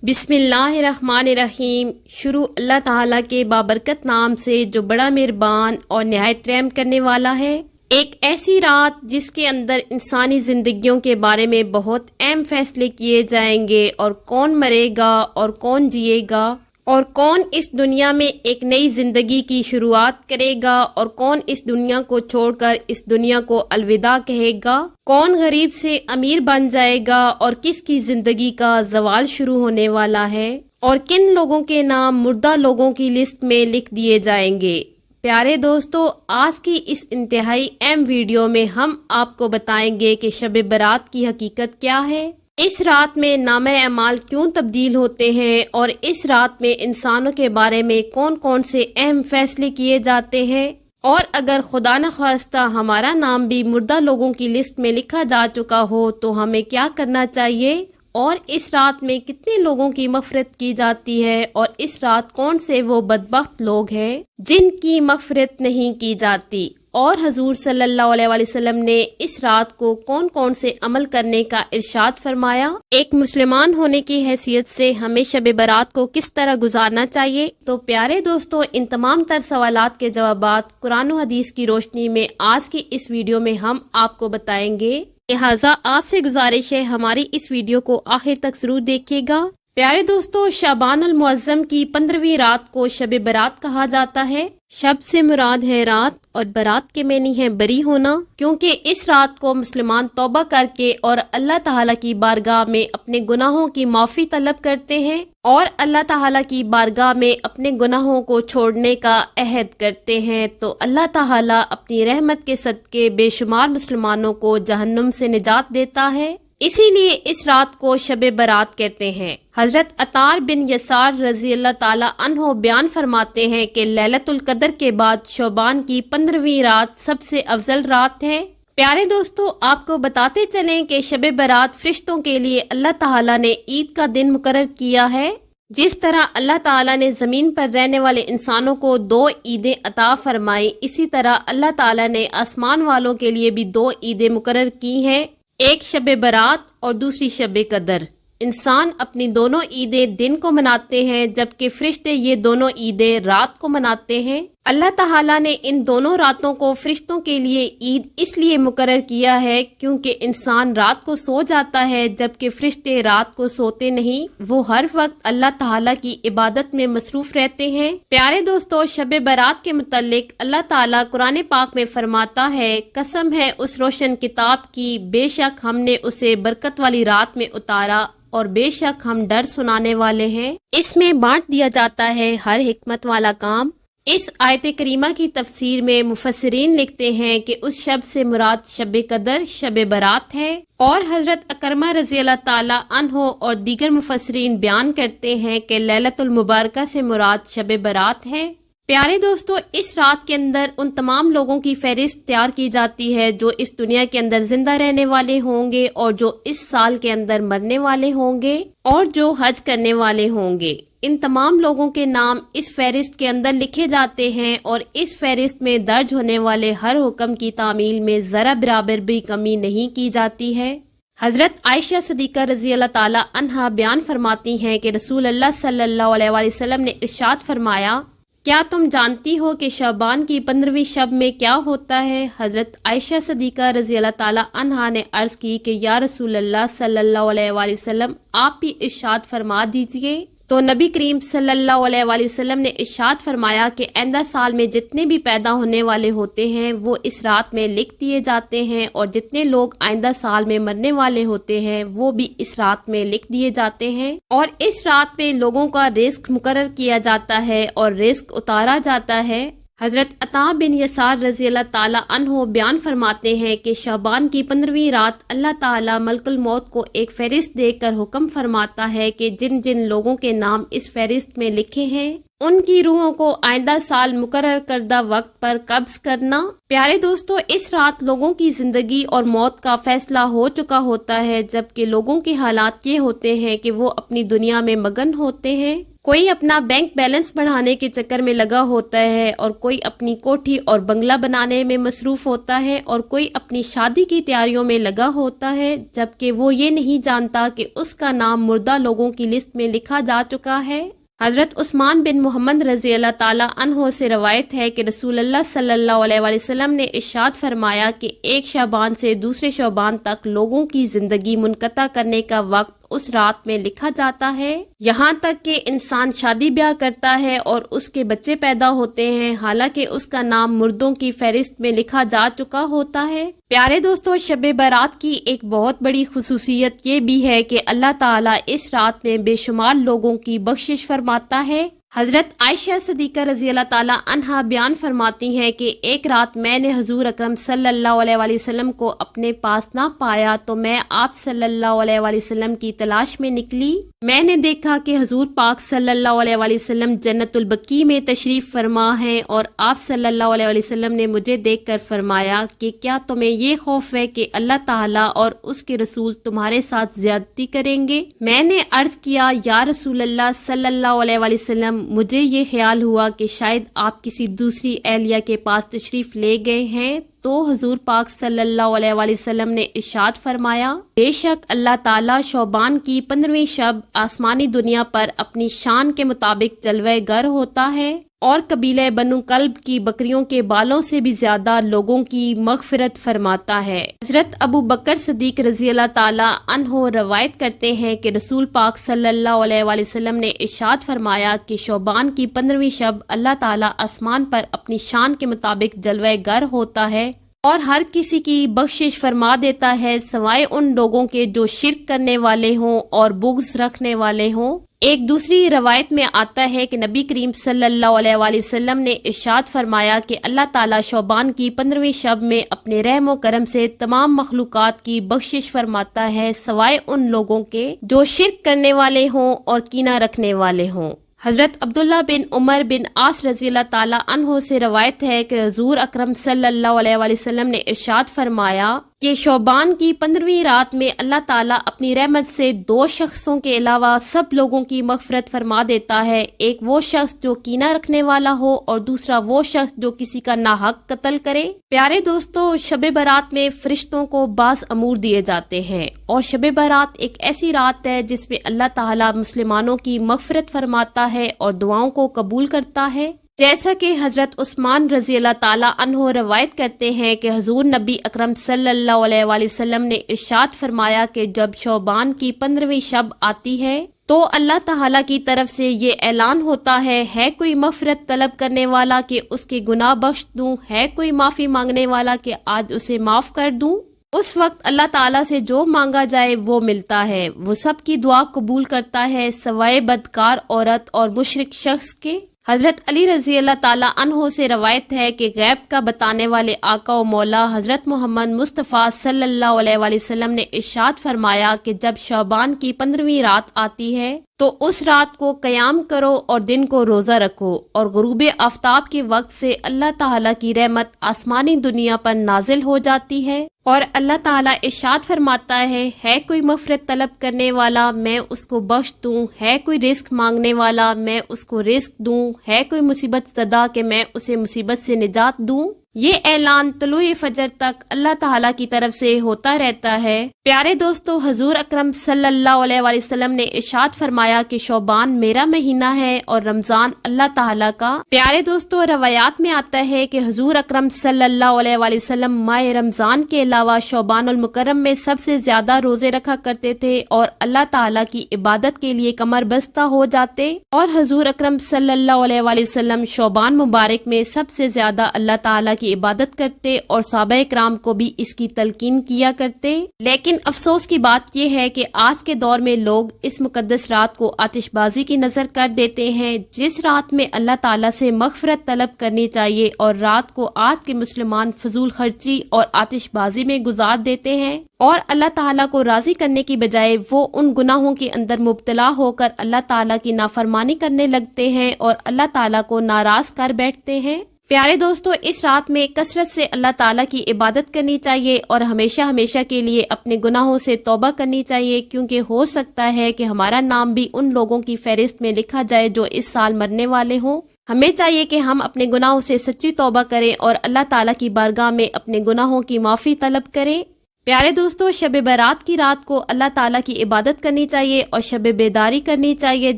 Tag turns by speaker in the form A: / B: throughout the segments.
A: بسم اللہ الرحمن الرحیم۔ شروع اللہ تعالیٰ کے بابرکت نام سے جو بڑا مہربان اور نہایت رحم کرنے والا ہے۔ ایک ایسی رات جس کے اندر انسانی زندگیوں کے بارے میں بہت اہم فیصلے کیے جائیں گے، اور کون مرے گا اور کون جیے گا، اور کون اس دنیا میں ایک نئی زندگی کی شروعات کرے گا، اور کون اس دنیا کو چھوڑ کر اس دنیا کو الوداع کہے گا، کون غریب سے امیر بن جائے گا، اور کس کی زندگی کا زوال شروع ہونے والا ہے، اور کن لوگوں کے نام مردہ لوگوں کی لسٹ میں لکھ دیے جائیں گے۔ پیارے دوستو، آج کی اس انتہائی اہم ویڈیو میں ہم آپ کو بتائیں گے کہ شب برات کی حقیقت کیا ہے، اس رات میں نامہ اعمال کیوں تبدیل ہوتے ہیں، اور اس رات میں انسانوں کے بارے میں کون کون سے اہم فیصلے کیے جاتے ہیں، اور اگر خدا نخواستہ ہمارا نام بھی مردہ لوگوں کی لسٹ میں لکھا جا چکا ہو تو ہمیں کیا کرنا چاہیے، اور اس رات میں کتنے لوگوں کی مغفرت کی جاتی ہے، اور اس رات کون سے وہ بدبخت لوگ ہیں جن کی مغفرت نہیں کی جاتی، اور حضور صلی اللہ علیہ وآلہ وسلم نے اس رات کو کون کون سے عمل کرنے کا ارشاد فرمایا۔ ایک مسلمان ہونے کی حیثیت سے ہمیں شب برات کو کس طرح گزارنا چاہیے۔ تو پیارے دوستو، ان تمام تر سوالات کے جوابات قرآن و حدیث کی روشنی میں آج کی اس ویڈیو میں ہم آپ کو بتائیں گے، لہٰذا آپ سے گزارش ہے ہماری اس ویڈیو کو آخر تک ضرور دیکھیے گا۔ پیارے دوستو، شعبان المعظم کی 15ویں رات کو شب برات کہا جاتا ہے۔ شب سے مراد ہے رات، اور برات کے معنی ہے بری ہونا، کیونکہ اس رات کو مسلمان توبہ کر کے اور اللہ تعالیٰ کی بارگاہ میں اپنے گناہوں کی معافی طلب کرتے ہیں، اور اللہ تعالیٰ کی بارگاہ میں اپنے گناہوں کو چھوڑنے کا عہد کرتے ہیں، تو اللہ تعالیٰ اپنی رحمت کے صدقے بے شمار مسلمانوں کو جہنم سے نجات دیتا ہے، اسی لیے اس رات کو شب برات کہتے ہیں۔ حضرت عطار بن یسار رضی اللہ تعالیٰ عنہ بیان فرماتے ہیں کہ لیلۃ القدر کے بعد شعبان کی 15ویں رات سب سے افضل رات ہے۔ پیارے دوستو، آپ کو بتاتے چلیں کہ شب برات فرشتوں کے لیے اللہ تعالیٰ نے عید کا دن مقرر کیا ہے۔ جس طرح اللہ تعالیٰ نے زمین پر رہنے والے انسانوں کو 2 عیدیں عطا فرمائی، اسی طرح اللہ تعالیٰ نے آسمان والوں کے لیے بھی 2 عیدیں مقرر کی ہیں، ایک شب برات اور دوسری شب قدر۔ انسان اپنی دونوں عیدیں دن کو مناتے ہیں، جبکہ فرشتے یہ دونوں عیدیں رات کو مناتے ہیں۔ اللہ تعالیٰ نے ان دونوں راتوں کو فرشتوں کے لیے عید اس لیے مقرر کیا ہے کیونکہ انسان رات کو سو جاتا ہے، جبکہ فرشتے رات کو سوتے نہیں، وہ ہر وقت اللہ تعالیٰ کی عبادت میں مصروف رہتے ہیں۔ پیارے دوستو، شب برات کے متعلق اللہ تعالیٰ قرآن پاک میں فرماتا ہے، قسم ہے اس روشن کتاب کی، بے شک ہم نے اسے برکت والی رات میں اتارا، اور بے شک ہم ڈر سنانے والے ہیں۔ اس میں بانٹ دیا جاتا ہے ہر حکمت والا کام۔ اس آیت کریمہ کی تفسیر میں مفسرین لکھتے ہیں کہ اس شب سے مراد شب قدر، شب برات ہے، اور حضرت اکرمہ رضی اللہ تعالی عنہ اور دیگر مفسرین بیان کرتے ہیں کہ لیلۃ المبارکہ سے مراد شب برات ہے۔ پیارے دوستو، اس رات کے اندر ان تمام لوگوں کی فہرست تیار کی جاتی ہے جو اس دنیا کے اندر زندہ رہنے والے ہوں گے، اور جو اس سال کے اندر مرنے والے ہوں گے، اور جو حج کرنے والے ہوں گے۔ ان تمام لوگوں کے نام اس فہرست کے اندر لکھے جاتے ہیں، اور اس فہرست میں درج ہونے والے ہر حکم کی تعمیل میں ذرا برابر بھی کمی نہیں کی جاتی ہے۔ حضرت عائشہ صدیقہ رضی اللہ تعالی عنہا بیان فرماتی ہیں کہ رسول اللہ صلی اللہ علیہ وآلہ وسلم نے ارشاد فرمایا، کیا تم جانتی ہو کہ شعبان کی 15ویں شب میں کیا ہوتا ہے؟ حضرت عائشہ صدیقہ رضی اللہ تعالی عنہا نے عرض کی کہ یا رسول اللہ صلی اللہ علیہ وآلہ وسلم، آپ بھی ارشاد فرما دیجئے۔ تو نبی کریم صلی اللہ علیہ وآلہ وسلم نے ارشاد فرمایا کہ آئندہ سال میں جتنے بھی پیدا ہونے والے ہوتے ہیں وہ اس رات میں لکھ دیے جاتے ہیں، اور جتنے لوگ آئندہ سال میں مرنے والے ہوتے ہیں وہ بھی اس رات میں لکھ دیے جاتے ہیں، اور اس رات میں لوگوں کا رزق مقرر کیا جاتا ہے اور رزق اتارا جاتا ہے۔ حضرت عطا بن یسار رضی اللہ تعالی عنہ بیان فرماتے ہیں کہ شعبان کی 15ویں رات اللہ تعالی ملک الموت کو ایک فہرست دے کر حکم فرماتا ہے کہ جن جن لوگوں کے نام اس فہرست میں لکھے ہیں ان کی روحوں کو آئندہ سال مقرر کردہ وقت پر قبض کرنا۔ پیارے دوستو، اس رات لوگوں کی زندگی اور موت کا فیصلہ ہو چکا ہوتا ہے، جبکہ لوگوں کے حالات یہ ہوتے ہیں کہ وہ اپنی دنیا میں مگن ہوتے ہیں، کوئی اپنا بینک بیلنس بڑھانے کے چکر میں لگا ہوتا ہے، اور کوئی اپنی کوٹھی اور بنگلہ بنانے میں مصروف ہوتا ہے، اور کوئی اپنی شادی کی تیاریوں میں لگا ہوتا ہے، جبکہ وہ یہ نہیں جانتا کہ اس کا نام مردہ لوگوں کی لسٹ میں لکھا جا چکا ہے۔ حضرت عثمان بن محمد رضی اللہ تعالی عنہ سے روایت ہے کہ رسول اللہ صلی اللہ علیہ وآلہ وسلم نے ارشاد فرمایا کہ ایک شعبان سے دوسرے شعبان تک لوگوں کی زندگی منقطع کرنے کا وقت اس رات میں لکھا جاتا ہے، یہاں تک کہ انسان شادی بیاہ کرتا ہے اور اس کے بچے پیدا ہوتے ہیں، حالانکہ اس کا نام مردوں کی فہرست میں لکھا جا چکا ہوتا ہے۔ پیارے دوستو، شب برات کی ایک بہت بڑی خصوصیت یہ بھی ہے کہ اللہ تعالیٰ اس رات میں بے شمار لوگوں کی بخشش فرماتا ہے۔ حضرت عائشہ صدیقہ رضی اللہ تعالی عنہا بیان فرماتی ہیں کہ ایک رات میں نے حضور اکرم صلی اللہ علیہ وآلہ وسلم کو اپنے پاس نہ پایا تو میں آپ صلی اللہ علیہ وآلہ وسلم کی تلاش میں نکلی۔ میں نے دیکھا کہ حضور پاک صلی اللہ علیہ وآلہ وسلم جنت البقیع میں تشریف فرما ہیں، اور آپ صلی اللہ علیہ وآلہ وسلم نے مجھے دیکھ کر فرمایا کہ کیا تمہیں یہ خوف ہے کہ اللہ تعالیٰ اور اس کے رسول تمہارے ساتھ زیادتی کریں گے؟ میں نے عرض کیا، یا رسول اللہ صلی اللہ علیہ وآلہ وسلم، مجھے یہ خیال ہوا کہ شاید آپ کسی دوسری اہلیہ کے پاس تشریف لے گئے ہیں۔ تو حضور پاک صلی اللہ علیہ وآلہ وسلم نے ارشاد فرمایا، بے شک اللہ تعالیٰ شعبان کی 15ویں شب آسمانی دنیا پر اپنی شان کے مطابق جلوہ گر ہوتا ہے، اور قبیلہ بنو کلب کی بکریوں کے بالوں سے بھی زیادہ لوگوں کی مغفرت فرماتا ہے۔ حضرت ابو بکر صدیق رضی اللہ تعالی عنہ روایت کرتے ہیں کہ رسول پاک صلی اللہ علیہ وآلہ وسلم نے ارشاد فرمایا کہ شعبان کی 15ویں شب اللہ تعالیٰ آسمان پر اپنی شان کے مطابق جلوہ گر ہوتا ہے اور ہر کسی کی بخشش فرما دیتا ہے، سوائے ان لوگوں کے جو شرک کرنے والے ہوں اور بغض رکھنے والے ہوں۔ ایک دوسری روایت میں آتا ہے کہ نبی کریم صلی اللہ علیہ وآلہ وسلم نے ارشاد فرمایا کہ اللہ تعالیٰ شعبان کی 15ویں شب میں اپنے رحم و کرم سے تمام مخلوقات کی بخشش فرماتا ہے، سوائے ان لوگوں کے جو شرک کرنے والے ہوں اور کینہ رکھنے والے ہوں۔ حضرت عبداللہ بن عمر بن عاص رضی اللہ تعالی عنہ سے روایت ہے کہ حضور اکرم صلی اللہ علیہ وآلہ وسلم نے ارشاد فرمایا کہ شعبان کی 15ویں رات میں اللہ تعالیٰ اپنی رحمت سے 2 شخصوں کے علاوہ سب لوگوں کی مغفرت فرما دیتا ہے، ایک وہ شخص جو کینہ رکھنے والا ہو اور دوسرا وہ شخص جو کسی کا ناحق قتل کرے۔ پیارے دوستو، شب برات میں فرشتوں کو بعض امور دیے جاتے ہیں، اور شب برات ایک ایسی رات ہے جس میں اللہ تعالیٰ مسلمانوں کی مغفرت فرماتا ہے اور دعاؤں کو قبول کرتا ہے، جیسا کہ حضرت عثمان رضی اللہ تعالی عنہ روایت کرتے ہیں کہ حضور نبی اکرم صلی اللہ علیہ وآلہ وسلم نے ارشاد فرمایا کہ جب شعبان کی 15ویں شب آتی ہے تو اللہ تعالیٰ کی طرف سے یہ اعلان ہوتا ہے کوئی مغفرت طلب کرنے والا کہ اس کے گناہ بخش دوں، ہے کوئی معافی مانگنے والا کہ آج اسے معاف کر دوں۔ اس وقت اللہ تعالیٰ سے جو مانگا جائے وہ ملتا ہے، وہ سب کی دعا قبول کرتا ہے سوائے بدکار عورت اور مشرک شخص کے۔ حضرت علی رضی اللہ تعالی عنہ سے روایت ہے کہ غیب کا بتانے والے آقا و مولا حضرت محمد مصطفیٰ صلی اللہ علیہ وآلہ وسلم نے ارشاد فرمایا کہ جب شعبان کی 15ویں رات آتی ہے تو اس رات کو قیام کرو اور دن کو روزہ رکھو، اور غروب آفتاب کے وقت سے اللہ تعالیٰ کی رحمت آسمانی دنیا پر نازل ہو جاتی ہے، اور اللہ تعالیٰ ارشاد فرماتا ہے کوئی مغفرت طلب کرنے والا میں اس کو بخش دوں، ہے کوئی رزق مانگنے والا میں اس کو رزق دوں، ہے کوئی مصیبت زدہ کہ میں اسے مصیبت سے نجات دوں۔ یہ اعلان طلوع فجر تک اللہ تعالیٰ کی طرف سے ہوتا رہتا ہے۔ پیارے دوستو، حضور اکرم صلی اللہ علیہ وآلہ وسلم نے ارشاد فرمایا کہ شعبان میرا مہینہ ہے اور رمضان اللہ تعالیٰ کا۔ پیارے دوستو، روایات میں آتا ہے کہ حضور اکرم صلی اللہ علیہ وآلہ وسلم ماہ رمضان کے علاوہ شعبان المکرم میں سب سے زیادہ روزے رکھا کرتے تھے اور اللہ تعالیٰ کی عبادت کے لیے کمر بستہ ہو جاتے، اور حضور اکرم صلی اللہ علیہ وآلہ وسلم شعبان مبارک میں سب سے زیادہ اللہ تعالیٰ کی عبادت کرتے اور صحابہ کرام کو بھی اس کی تلقین کیا کرتے۔ لیکن افسوس کی بات یہ ہے کہ آج کے دور میں لوگ اس مقدس رات کو آتش بازی کی نظر کر دیتے ہیں، جس رات میں اللہ تعالیٰ سے مغفرت طلب کرنی چاہیے، اور رات کو آج کے مسلمان فضول خرچی اور آتش بازی میں گزار دیتے ہیں، اور اللہ تعالیٰ کو راضی کرنے کی بجائے وہ ان گناہوں کے اندر مبتلا ہو کر اللہ تعالیٰ کی نافرمانی کرنے لگتے ہیں اور اللہ تعالیٰ کو ناراض کر بیٹھتے ہیں۔ پیارے دوستو، اس رات میں کثرت سے اللہ تعالیٰ کی عبادت کرنی چاہیے اور ہمیشہ ہمیشہ کے لیے اپنے گناہوں سے توبہ کرنی چاہیے، کیونکہ ہو سکتا ہے کہ ہمارا نام بھی ان لوگوں کی فہرست میں لکھا جائے جو اس سال مرنے والے ہوں۔ ہمیں چاہیے کہ ہم اپنے گناہوں سے سچی توبہ کریں اور اللہ تعالیٰ کی بارگاہ میں اپنے گناہوں کی معافی طلب کریں۔ پیارے دوستو، شب برات کی رات کو اللہ تعالیٰ کی عبادت کرنی چاہیے اور شب بیداری کرنی چاہیے،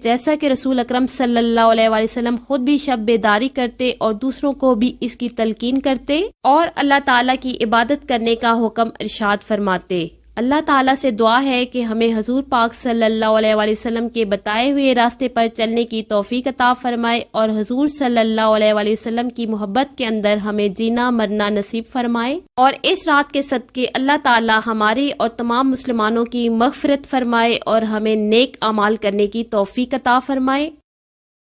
A: جیسا کہ رسول اکرم صلی اللہ علیہ وآلہ وسلم خود بھی شب بیداری کرتے اور دوسروں کو بھی اس کی تلقین کرتے اور اللہ تعالیٰ کی عبادت کرنے کا حکم ارشاد فرماتے۔ اللہ تعالیٰ سے دعا ہے کہ ہمیں حضور پاک صلی اللہ علیہ وآلہ وسلم کے بتائے ہوئے راستے پر چلنے کی توفیق عطا فرمائے اور حضور صلی اللہ علیہ وآلہ وسلم کی محبت کے اندر ہمیں جینا مرنا نصیب فرمائے، اور اس رات کے صدقے اللہ تعالیٰ ہماری اور تمام مسلمانوں کی مغفرت فرمائے اور ہمیں نیک اعمال کرنے کی توفیق عطا فرمائے۔